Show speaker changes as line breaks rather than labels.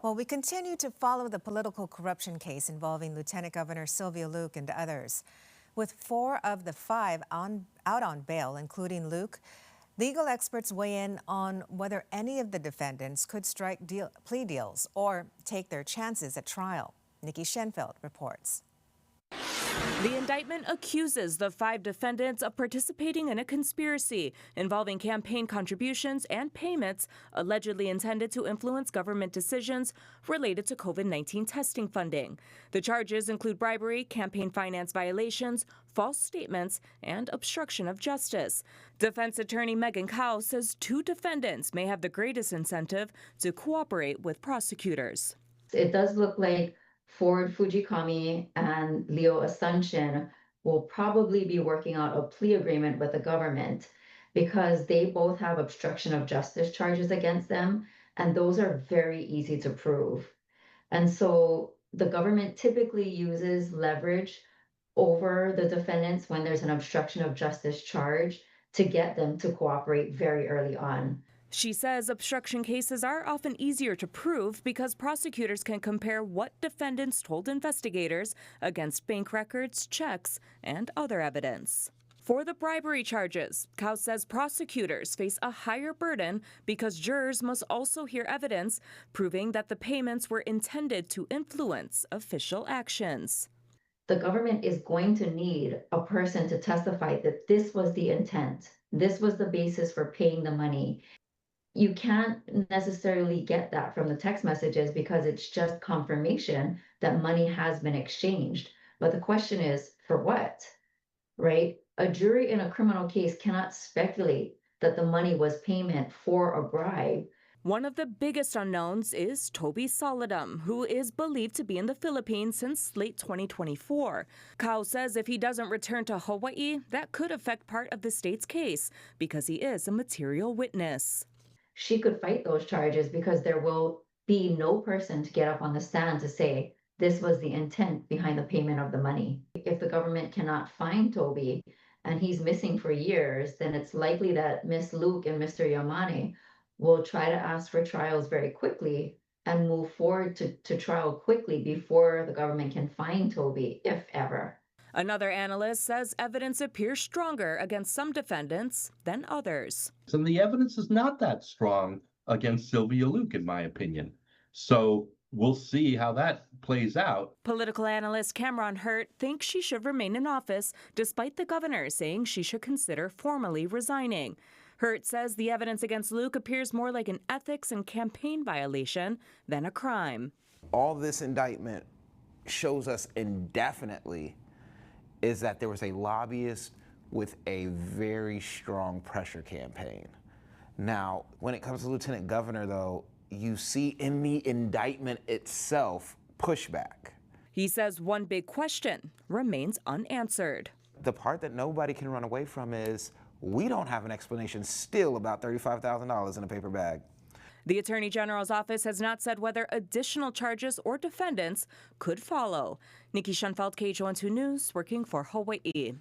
Well, we continue to follow the political corruption case involving Lieutenant Governor Sylvia Luke and others. With 4 of the 5 out on bail, including Luke, legal experts weigh in on whether any of the defendants could strike plea deals or take their chances at trial. Nikki Schenfeld reports.
The indictment accuses the 5 defendants of participating in a conspiracy involving campaign contributions and payments allegedly intended to influence government decisions related to COVID-19 testing funding. The charges include bribery, campaign finance violations, false statements, and obstruction of justice. Defense attorney Megan Kao says 2 defendants may have the greatest incentive to cooperate with prosecutors.
It does look like Ford Fujikami and Leo Asuncion will probably be working out a plea agreement with the government because they both have obstruction of justice charges against them, and those are very easy to prove. And so the government typically uses leverage over the defendants when there's an obstruction of justice charge to get them to cooperate very early on.
She says obstruction cases are often easier to prove because prosecutors can compare what defendants told investigators against bank records, checks, and other evidence. For the bribery charges, Kao says prosecutors face a higher burden because jurors must also hear evidence proving that the payments were intended to influence official actions.
The government is going to need a person to testify that this was the intent, this was the basis for paying the money. You can't necessarily get that from the text messages because it's just confirmation that money has been exchanged. But the question is, for what, right? A jury in a criminal case cannot speculate that the money was payment for a bribe.
One of the biggest unknowns is Toby Solidum, who is believed to be in the Philippines since late 2024. Kao says if he doesn't return to Hawaii, that could affect part of the state's case because he is a material witness.
She could fight those charges because there will be no person to get up on the stand to say this was the intent behind the payment of the money. If the government cannot find Toby and he's missing for years, then it's likely that Miss Luke and Mr. Yamane will try to ask for trials very quickly and move forward to trial quickly before the government can find Toby, if ever.
Another analyst says evidence appears stronger against some defendants than others.
And the evidence is not that strong against Sylvia Luke, in my opinion. So we'll see how that plays out.
Political analyst Cameron Hurt thinks she should remain in office, despite the governor saying she should consider formally resigning. Hurt says the evidence against Luke appears more like an ethics and campaign violation than a crime.
All this indictment shows us indefinitely is that there was a lobbyist with a very strong pressure campaign. Now, when it comes to Lieutenant Governor, though, you see in the indictment itself pushback.
He says one big question remains unanswered.
The part that nobody can run away from is we don't have an explanation still about $35,000 in a paper bag.
The Attorney General's office has not said whether additional charges or defendants could follow. Nikki Schenfeld, KHON2 News, working for Hawaii.